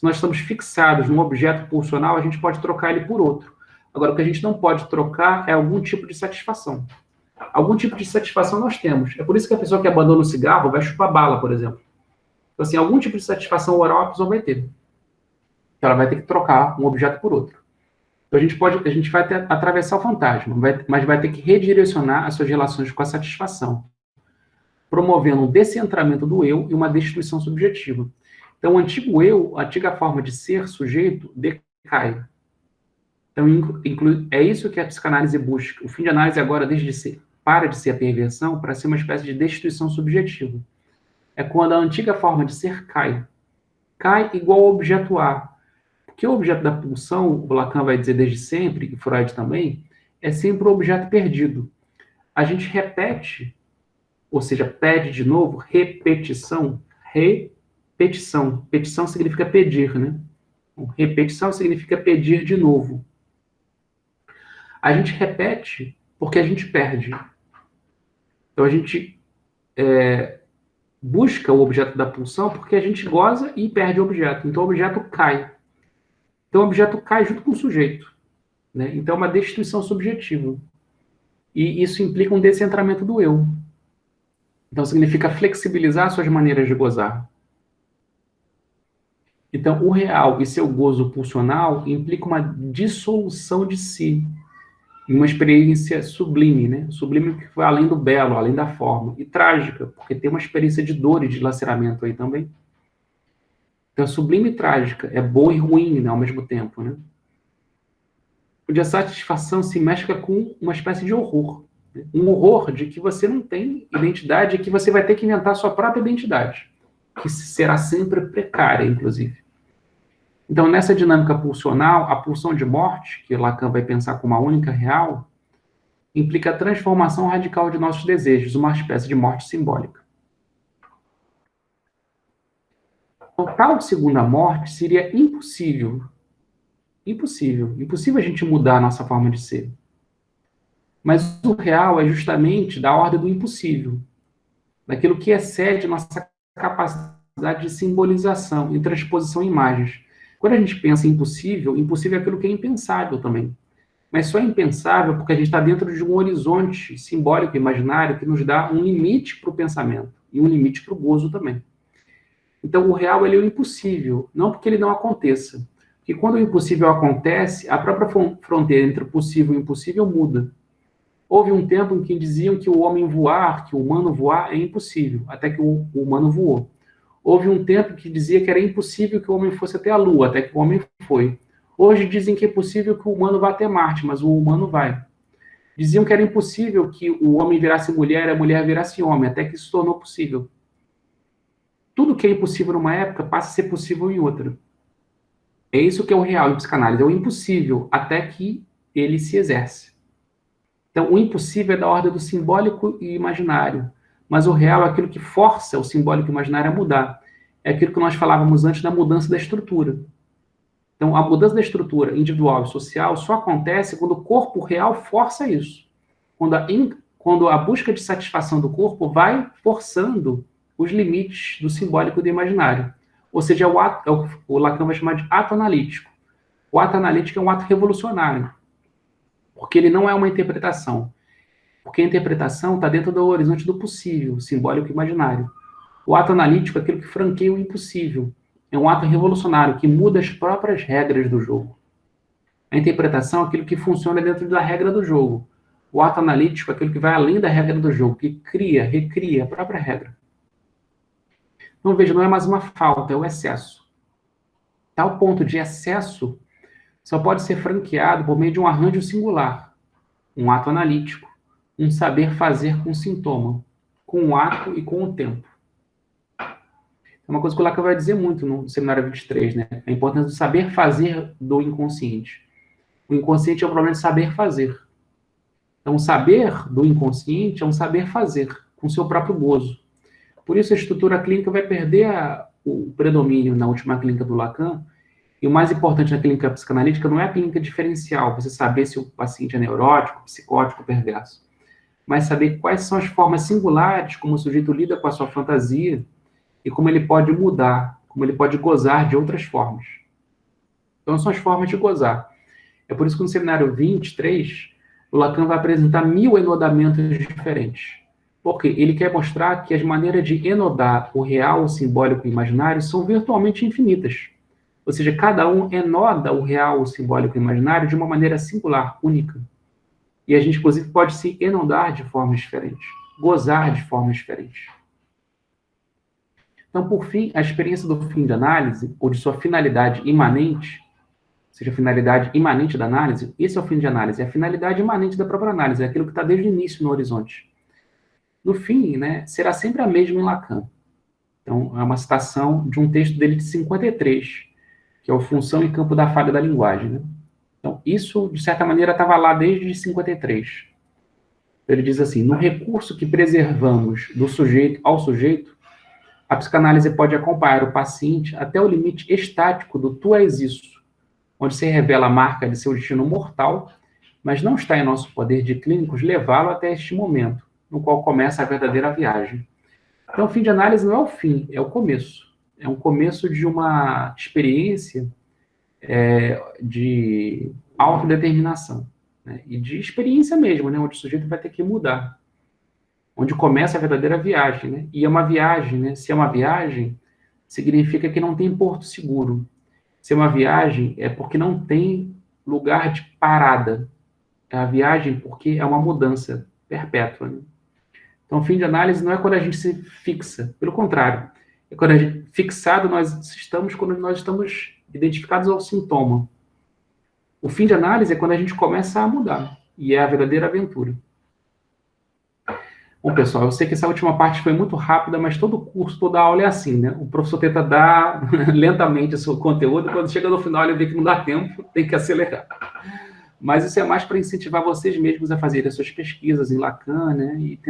nós estamos fixados num objeto pulsional, a gente pode trocar ele por outro. Agora, o que a gente não pode trocar é algum tipo de satisfação. Algum tipo de satisfação nós temos. É por isso que a pessoa que abandona o cigarro vai chupar bala, por exemplo. Então, assim, algum tipo de satisfação oral a pessoa vai ter. Então, ela vai ter que trocar um objeto por outro. Então, a gente vai atravessar o fantasma, mas vai ter que redirecionar as suas relações com a satisfação, promovendo um descentramento do eu e uma destituição subjetiva. Então, o antigo eu, a antiga forma de ser sujeito, decai. Então, é isso que a psicanálise busca. O fim de análise agora para de ser a perversão para ser uma espécie de destituição subjetiva. É quando a antiga forma de ser cai. Cai igual ao objeto A. Porque o objeto da pulsão, o Lacan vai dizer desde sempre, e Freud também, é sempre o objeto perdido. A gente repete, ou seja, pede de novo, repetição. Repetição. Petição significa pedir, né? Repetição significa pedir de novo. A gente repete porque a gente perde. Então, a gente busca o objeto da pulsão porque a gente goza e perde o objeto. Então, o objeto cai. Então, o objeto cai junto com o sujeito. Né? Então, é uma destituição subjetiva. E isso implica um descentramento do eu. Então, significa flexibilizar suas maneiras de gozar. Então, o real e seu gozo pulsional implica uma dissolução de si, uma experiência sublime, né? Sublime que vai além do belo, além da forma, e trágica, porque tem uma experiência de dor e de laceramento aí também. Então, sublime e trágica, é boa e ruim, né, ao mesmo tempo, né? Onde a satisfação se mescla com uma espécie de horror, né? Um horror de que você não tem identidade e que você vai ter que inventar a sua própria identidade, que será sempre precária, inclusive. Então, nessa dinâmica pulsional, a pulsão de morte, que Lacan vai pensar como a única real, implica a transformação radical de nossos desejos, uma espécie de morte simbólica. Então, tal segunda morte seria impossível. Impossível a gente mudar a nossa forma de ser. Mas o real é justamente da ordem do impossível, daquilo que excede nossa capacidade de simbolização e transposição em imagens. Quando a gente pensa em impossível, impossível é aquilo que é impensável também. Mas só é impensável porque a gente está dentro de um horizonte simbólico, imaginário, que nos dá um limite para o pensamento e um limite para o gozo também. Então, o real ele é o impossível, não porque ele não aconteça. Porque quando o impossível acontece, a própria fronteira entre o possível e o impossível muda. Houve um tempo em que diziam que o homem voar, que o humano voar, é impossível, até que o humano voou. Houve um tempo que dizia que era impossível que o homem fosse até a Lua, até que o homem foi. Hoje dizem que é possível que o humano vá até Marte, mas o humano vai. Diziam que era impossível que o homem virasse mulher e a mulher virasse homem, até que isso se tornou possível. Tudo que é impossível numa época passa a ser possível em outra. É isso que é o real em psicanálise, é o impossível até que ele se exerce. Então, o impossível é da ordem do simbólico e imaginário, mas o real é aquilo que força o simbólico e imaginário a mudar. É aquilo que nós falávamos antes da mudança da estrutura. Então, a mudança da estrutura individual e social só acontece quando o corpo real força isso. Quando a busca de satisfação do corpo vai forçando os limites do simbólico e do imaginário. Ou seja, o Lacan vai chamar de ato analítico. O ato analítico é um ato revolucionário, porque ele não é uma interpretação. Porque a interpretação está dentro do horizonte do possível, simbólico e imaginário. O ato analítico é aquilo que franqueia o impossível. É um ato revolucionário que muda as próprias regras do jogo. A interpretação é aquilo que funciona dentro da regra do jogo. O ato analítico é aquilo que vai além da regra do jogo, que recria a própria regra. Então, veja, não é mais uma falta, é o excesso. Tal ponto de excesso só pode ser franqueado por meio de um arranjo singular, um ato analítico, um saber fazer com sintoma, com o ato e com o tempo. É uma coisa que o Lacan vai dizer muito no seminário 23, né? A importância do saber fazer do inconsciente. O inconsciente é o problema de saber fazer. Então, o saber do inconsciente é um saber fazer, com seu próprio gozo. Por isso, a estrutura clínica vai perder o predomínio na última clínica do Lacan. E o mais importante na clínica psicanalítica não é a clínica diferencial, você saber se o paciente é neurótico, psicótico, perverso, mas saber quais são as formas singulares como o sujeito lida com a sua fantasia e como ele pode mudar, como ele pode gozar de outras formas. Então, são as formas de gozar. É por isso que no seminário 23, o Lacan vai apresentar 1000 enodamentos diferentes. Porque ele quer mostrar que as maneiras de enodar o real, o simbólico e o imaginário são virtualmente infinitas. Ou seja, cada um enoda o real, o simbólico e o imaginário de uma maneira singular, única. E a gente, inclusive, pode se enodar de formas diferentes, gozar de formas diferentes. Então, por fim, a experiência do fim de análise, ou de sua finalidade imanente, ou seja, a finalidade imanente da análise, esse é o fim de análise, é a finalidade imanente da própria análise, é aquilo que está desde o início no horizonte. No fim, né, será sempre a mesma em Lacan. Então, é uma citação de um texto dele de 53, que é o Função e Campo da Falha da Linguagem. Né? Então, isso, de certa maneira, estava lá desde 53. Ele diz assim, no recurso que preservamos do sujeito ao sujeito, a psicanálise pode acompanhar o paciente até o limite estático do tu és isso, onde se revela a marca de seu destino mortal, mas não está em nosso poder de clínicos levá-lo até este momento, no qual começa a verdadeira viagem. Então, o fim de análise não é o fim, é o começo. É um começo de uma experiência de autodeterminação, né? E de experiência mesmo, né? Onde o sujeito vai ter que mudar. Onde começa a verdadeira viagem, né? E é uma viagem, né? Se é uma viagem, significa que não tem porto seguro. Se é uma viagem, é porque não tem lugar de parada. É a viagem porque é uma mudança perpétua, né? Então, o fim de análise não é quando a gente se fixa, pelo contrário. É quando a gente, fixado nós estamos quando nós estamos identificados ao sintoma. O fim de análise é quando a gente começa a mudar, e é a verdadeira aventura. Bom, pessoal, eu sei que essa última parte foi muito rápida, mas todo curso, toda aula é assim, né? O professor tenta dar lentamente o seu conteúdo, e quando chega no final ele vê que não dá tempo, tem que acelerar. Mas isso é mais para incentivar vocês mesmos a fazerem as suas pesquisas em Lacan, né? E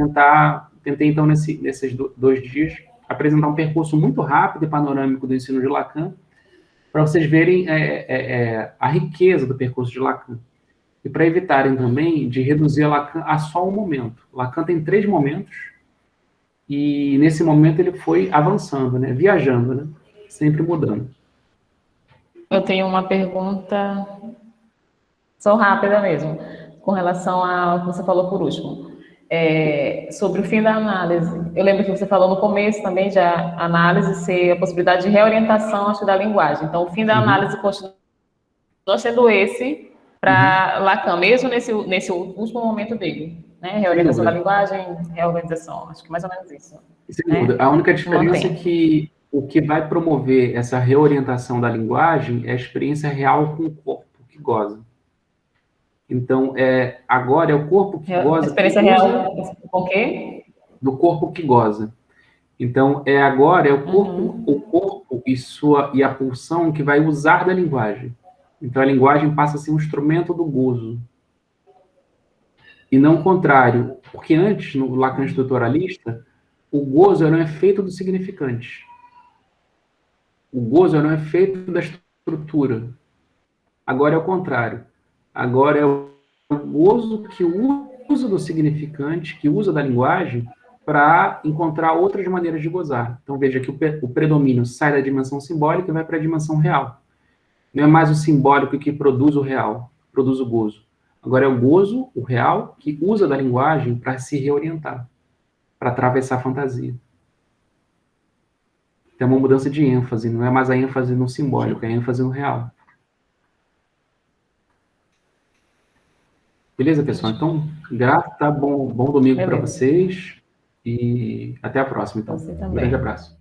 tentei então, nesses 2 dias, apresentar um percurso muito rápido e panorâmico do ensino de Lacan, para vocês verem a riqueza do percurso de Lacan. E para evitarem também de reduzir a Lacan a só um momento. Lacan tem 3 momentos, e nesse momento ele foi avançando, né? Viajando, né? Sempre mudando. Eu tenho uma pergunta, só rápida mesmo, com relação ao que você falou por último. sobre o fim da análise. Eu lembro que você falou no começo também de a análise ser a possibilidade de reorientação, acho, da linguagem. Então, o fim da análise continua sendo esse para Lacan, mesmo nesse último momento dele. Né? Sem Reorientação da dúvida. linguagem, reorganização. Acho que mais ou menos isso. Sem dúvida. Né? A única diferença é Mantém. que o que vai promover essa reorientação da linguagem é a experiência real com o corpo que goza. Então, agora é o corpo que goza que Experiência usa real com o quê? do corpo que goza. Então, agora é o corpo e a pulsão que vai usar da linguagem. Então, a linguagem passa a ser um instrumento do gozo. E não o contrário. Porque antes, no Lacan estruturalista, o gozo era um efeito do significante. O gozo era um efeito da estrutura. Agora é o contrário. Agora é o gozo que usa do significante, que usa da linguagem, para encontrar outras maneiras de gozar. Então veja que o predomínio sai da dimensão simbólica e vai para a dimensão real. Não é mais o simbólico que produz o real, produz o gozo. Agora é o gozo, o real, que usa da linguagem para se reorientar, para atravessar a fantasia. Tem uma mudança de ênfase, não é mais a ênfase no simbólico, é a ênfase no real. Beleza, pessoal? Então, grato, tá? Bom domingo para vocês e até a próxima, então. Você Um grande também. abraço.